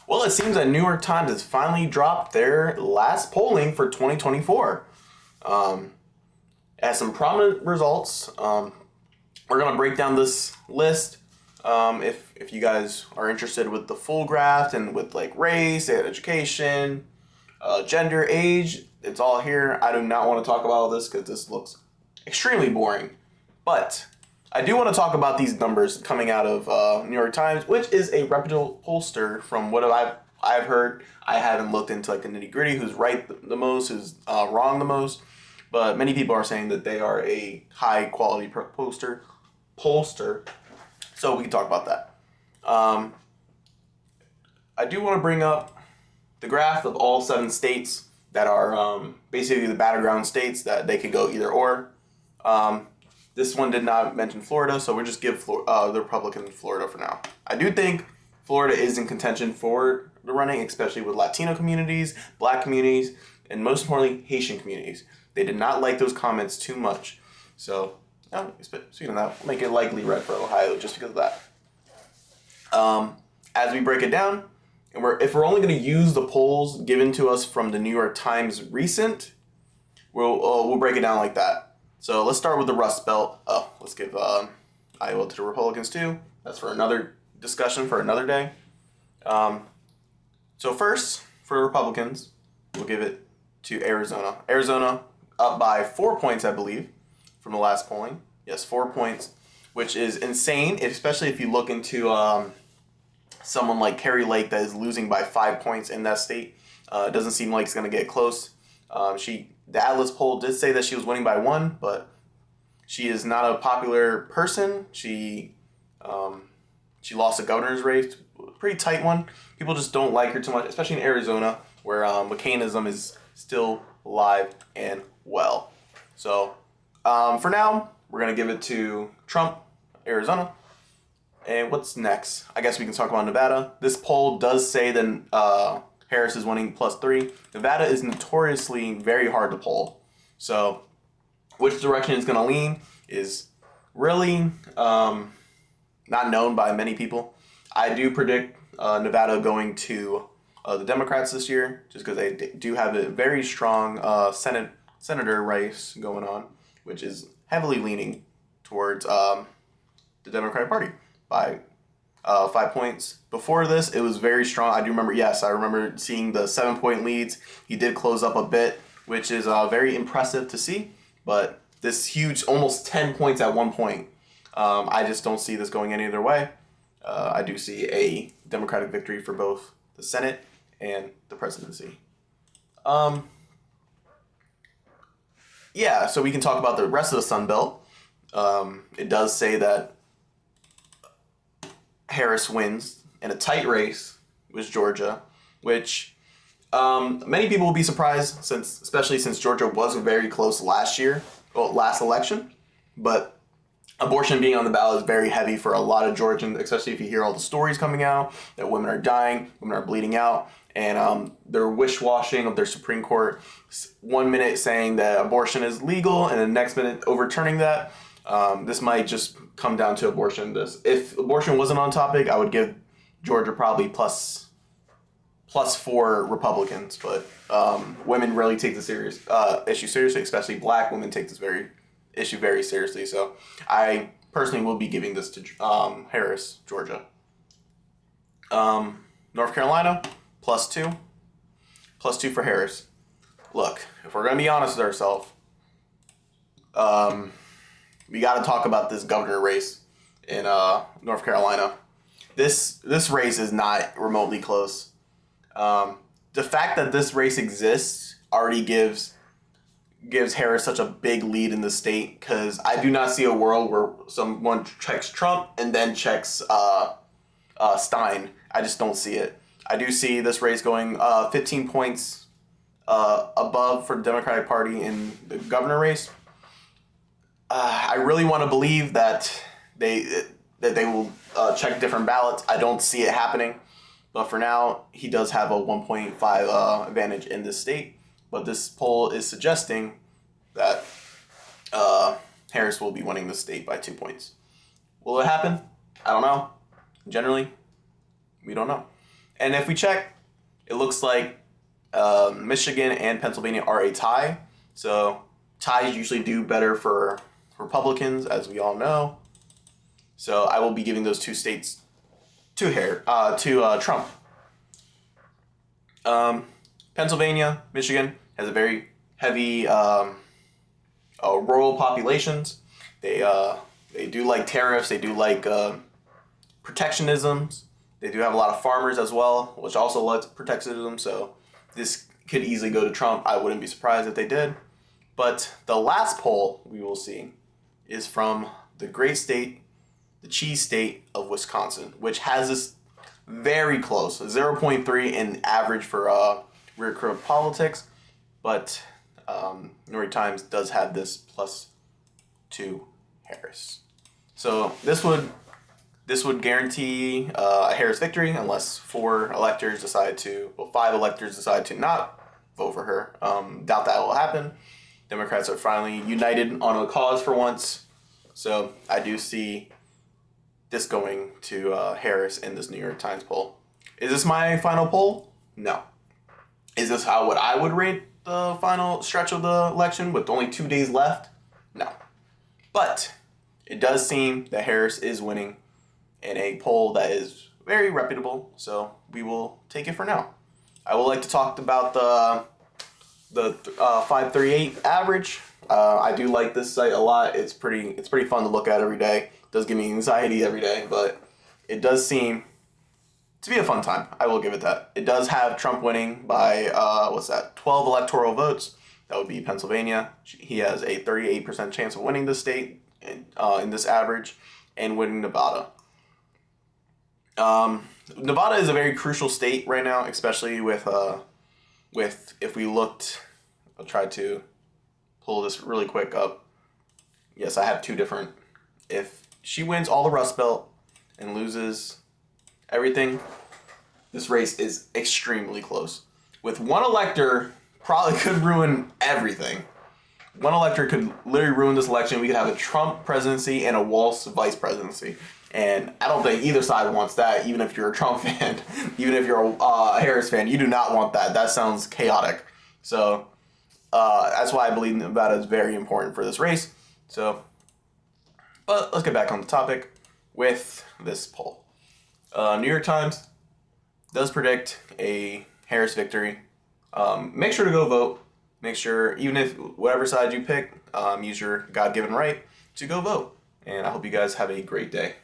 Well, it seems that New York Times has finally dropped their last polling for 2024. It has some prominent results. We're going to break down this list. If you guys are interested with the full graph and with like race, education, gender, age, it's all here. I do not want to talk about all this because this looks extremely boring. But I do want to talk about these numbers coming out of New York Times, which is a reputable pollster from what I've heard. I haven't looked into like the nitty gritty, who's right the most, who's wrong the most. But many people are saying that they are a high quality pollster. So we can talk about that. I do want to bring up the graph of all 7 states that are basically the battleground states that they could go either or. This one did not mention Florida, so we'll just give the Republican Florida for now. I do think Florida is in contention for the running, especially with Latino communities, Black communities, and most importantly, Haitian communities. They did not like those comments too much. So, speaking of that, we'll make it likely red for Ohio just because of that. As we break it down, and if we're only going to use the polls given to us from the New York Times recent, we'll break it down like that. So let's start with the Rust Belt. Let's give Iowa to the Republicans too. That's for another discussion for another day. So first, for the Republicans, we'll give it to Arizona. Arizona up by 4 points, I believe, from the last polling. Yes, 4 points, which is insane, especially if you look into someone like Carrie Lake that is losing by 5 points in that state. It doesn't seem like it's going to get close. The Atlas poll did say that she was winning by 1, but she is not a popular person. She lost a governor's race, pretty tight one. People just don't like her too much, especially in Arizona, where McCainism is still alive and well. So for now, we're going to give it to Trump, Arizona. And what's next? I guess we can talk about Nevada. This poll does say that Harris is winning +3. Nevada is notoriously very hard to poll. So which direction it's going to lean is really not known by many people. I do predict Nevada going to the Democrats this year, just because they do have a very strong senator race going on, which is heavily leaning towards the Democratic Party by 5 points. Before this, it was very strong. I remember seeing the 7-point leads. He did close up a bit, which is very impressive to see. But this huge, almost 10 points at 1 point, I just don't see this going any other way. I do see a Democratic victory for both the Senate and the presidency. So we can talk about the rest of the Sun Belt. It does say that Harris wins in a tight race with Georgia, which many people will be surprised, especially since Georgia was very close last election. But abortion being on the ballot is very heavy for a lot of Georgians, especially if you hear all the stories coming out that women are dying, women are bleeding out, and their wish-washing of their Supreme Court. 1 minute saying that abortion is legal, and the next minute overturning that. This might just come down to abortion. If abortion wasn't on topic, I would give Georgia probably plus 4 Republicans. But women really take this issue seriously, especially Black women take this issue very seriously. So I personally will be giving this to Harris, Georgia. North Carolina, +2. +2 for Harris. Look, if we're going to be honest with ourselves, we got to talk about this governor race in North Carolina. This race is not remotely close. The fact that this race exists already gives Harris such a big lead in the state, because I do not see a world where someone checks Trump and then checks Stein. I just don't see it. I do see this race going 15 points above for the Democratic Party in the governor race. I really want to believe that they will check different ballots. I don't see it happening, but for now, he does have a 1.5 advantage in this state. But this poll is suggesting that Harris will be winning the state by 2 points. Will it happen? I don't know. Generally, we don't know. And if we check, it looks like Michigan and Pennsylvania are a tie. So ties usually do better for Republicans, as we all know. So I will be giving those two states to Trump. Pennsylvania, Michigan has a very heavy rural populations. They do like tariffs. They do like protectionisms. They do have a lot of farmers as well, which also likes protectionism. So this could easily go to Trump. I wouldn't be surprised if they did. But the last poll we will see is from the great state, the cheese state of Wisconsin, which has this very close 0.3 in average for rear curve politics. But New York Times does have this +2 Harris. So this would guarantee a Harris victory unless 5 electors decide to not vote for her. Doubt that will happen. Democrats are finally united on a cause for once. So I do see this going to Harris in this New York Times poll. Is this my final poll? No. Is this what I would rate the final stretch of the election with only 2 days left? No. But it does seem that Harris is winning in a poll that is very reputable, so we will take it for now. I would like to talk about the 538 average. I do like this site a lot. It's pretty fun to look at every day. It does give me anxiety every day, but it does seem to be a fun time. I will give it that. It does have Trump winning by 12 electoral votes. That would be Pennsylvania. He has a 38% chance of winning the state in this average, and winning Nevada. Nevada is a very crucial state right now, especially with if we looked. I'll try to pull this really quick up. Yes, I have 2 different. If she wins all the Rust Belt and loses everything, this race is extremely close. With one elector, probably could ruin everything. One elector could literally ruin this election. We could have a Trump presidency and a Walz vice presidency. And I don't think either side wants that, even if you're a Trump fan. Even if you're a Harris fan, you do not want that. That sounds chaotic. So that's why I believe Nevada is very important for this race. So, but let's get back on the topic with this poll. New York Times does predict a Harris victory. Make sure to go vote. Make sure, even if whatever side you pick, use your God-given right to go vote. And I hope you guys have a great day.